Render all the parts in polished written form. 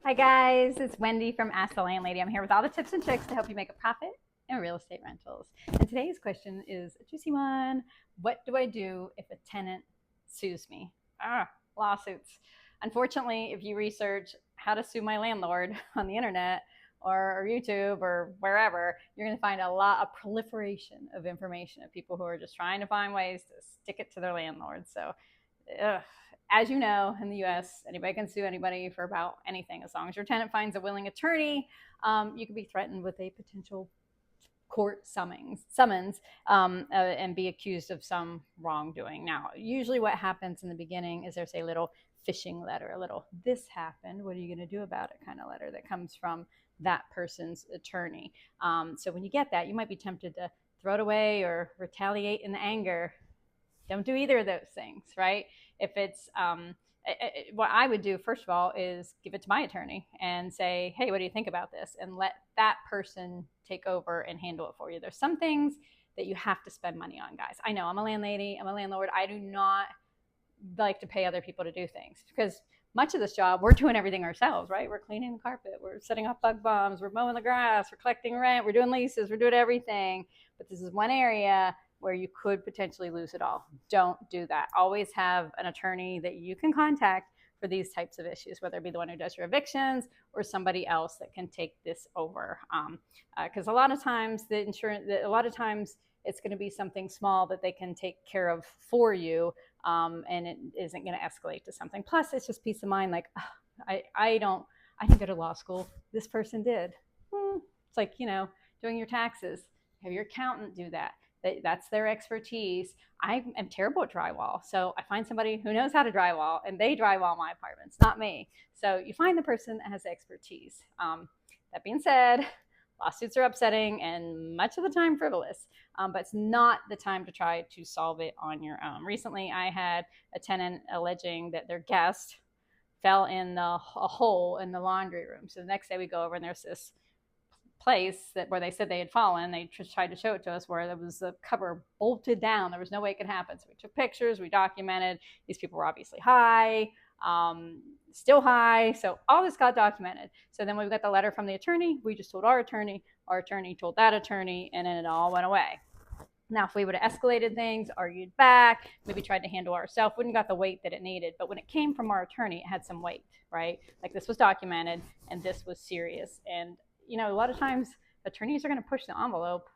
Hi guys, it's Wendy from Ask the Landlady. I'm here with all the tips and tricks to help you make a profit in real estate rentals. And today's question is a juicy one. What do I do if a tenant sues me? Lawsuits. Unfortunately, if you research how to sue my landlord on the internet or YouTube or wherever, you're going to find a proliferation of information of people who are just trying to find ways to stick it to their landlord. So as you know, in the US, anybody can sue anybody for about anything. As long as your tenant finds a willing attorney, you could be threatened with a potential court summons and be accused of some wrongdoing. Now, usually what happens in the beginning is there's a little phishing letter, a little "this happened, what are you going to do about it" kind of letter that comes from that person's attorney. So when you get that, you might be tempted to throw it away or retaliate in anger. Don't do either of those things, right? If it's what I would do, first of all, is give it to my attorney and say, hey, what do you think about this? And let that person take over and handle it for you. There's some things that you have to spend money on, guys. I know I'm a landlady, I'm a landlord. I do not like to pay other people to do things because much of this job, we're doing everything ourselves, right? We're cleaning the carpet, we're setting off bug bombs, we're mowing the grass, we're collecting rent, we're doing leases, we're doing everything. But this is one area where you could potentially lose it all. Don't do that. Always have an attorney that you can contact for these types of issues, whether it be the one who does your evictions or somebody else that can take this over. Because a lot of times it's going to be something small that they can take care of for you, and it isn't going to escalate to something. Plus, it's just peace of mind. Like, I didn't go to law school. This person did. It's like, doing your taxes. Have your accountant do that. That's their expertise. I am terrible at drywall. So I find somebody who knows how to drywall and they drywall my apartments, not me. So you find the person that has expertise. That being said, lawsuits are upsetting and much of the time frivolous, but it's not the time to try to solve it on your own. Recently, I had a tenant alleging that their guest fell in a hole in the laundry room. So the next day we go over and there's this place where they said they had fallen. They tried to show it to us where there was the cover bolted down. There was no way it could happen. So we took pictures, we documented. These people were obviously high, still high. So all this got documented. So then we got the letter from the attorney. We just told our attorney told that attorney, and then it all went away. Now, if we would have escalated things, argued back, maybe tried to handle ourselves, wouldn't got the weight that it needed. But when it came from our attorney, it had some weight, right? Like, this was documented and this was serious. And a lot of times attorneys are going to push the envelope,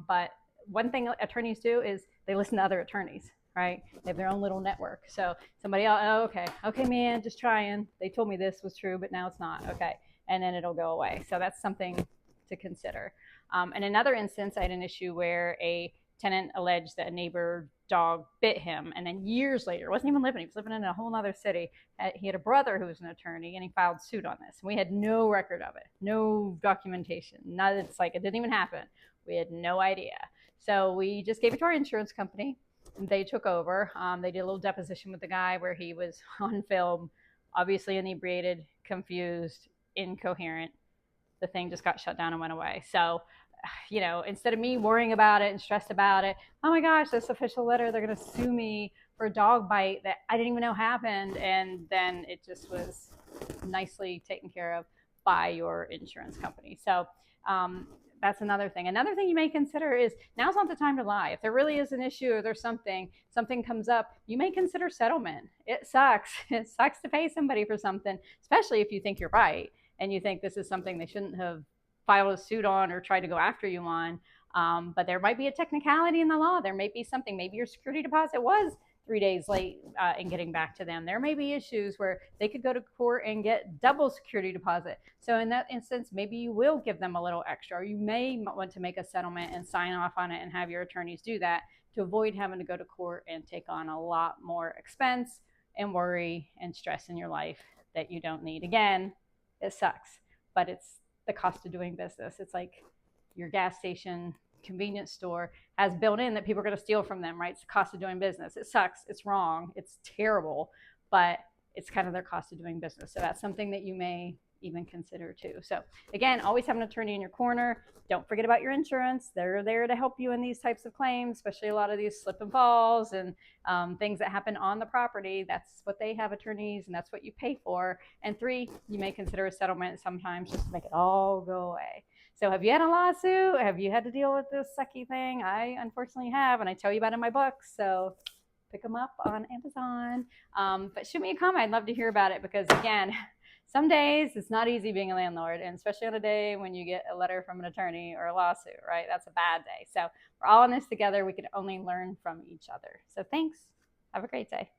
but one thing attorneys do is they listen to other attorneys, right? They have their own little network. So somebody else, okay, man, just trying. They told me this was true, but now it's not. Okay, and then it'll go away. So that's something to consider. In another instance, I had an issue where a tenant alleged that a neighbor dog bit him, and then years later, wasn't even living, he was living in a whole other city. He had a brother who was an attorney, and he filed suit on this. We had no record of it, no documentation. It's like it didn't even happen. We had no idea. So we just gave it to our insurance company, and they took over. They did a little deposition with the guy where he was on film, obviously inebriated, confused, incoherent. The thing just got shut down and went away. So instead of me worrying about it and stressed about it, oh my gosh, this official letter, they're going to sue me for a dog bite that I didn't even know happened. And then it just was nicely taken care of by your insurance company. So that's another thing. Another thing you may consider is now's not the time to lie. If there really is an issue or there's something comes up, you may consider settlement. It sucks. It sucks to pay somebody for something, especially if you think you're right and you think this is something they shouldn't have filed a suit on or try to go after you on. But there might be a technicality in the law. There may be something, maybe your security deposit was 3 days late in getting back to them. There may be issues where they could go to court and get double security deposit. So in that instance, maybe you will give them a little extra, or you may want to make a settlement and sign off on it and have your attorneys do that to avoid having to go to court and take on a lot more expense and worry and stress in your life that you don't need. Again, it sucks, but it's the cost of doing business. It's like your gas station, convenience store has built in that people are going to steal from them, right? It's the cost of doing business. It sucks. It's wrong. It's terrible, but it's kind of their cost of doing business. So that's something that you may even consider too. So again, always have an attorney in your corner. Don't forget about your insurance. They're there to help you in these types of claims, especially a lot of these slip and falls and things that happen on the property. That's what they have, attorneys, and that's what you pay for. And 3, you may consider a settlement sometimes just to make it all go away. So have you had a lawsuit? Have you had to deal with this sucky thing? I unfortunately have, and I tell you about it in my book. So pick them up on Amazon. But shoot me a comment. I'd love to hear about it because, again, some days it's not easy being a landlord, and especially on a day when you get a letter from an attorney or a lawsuit, right? That's a bad day. So we're all in this together. We can only learn from each other. So thanks. Have a great day.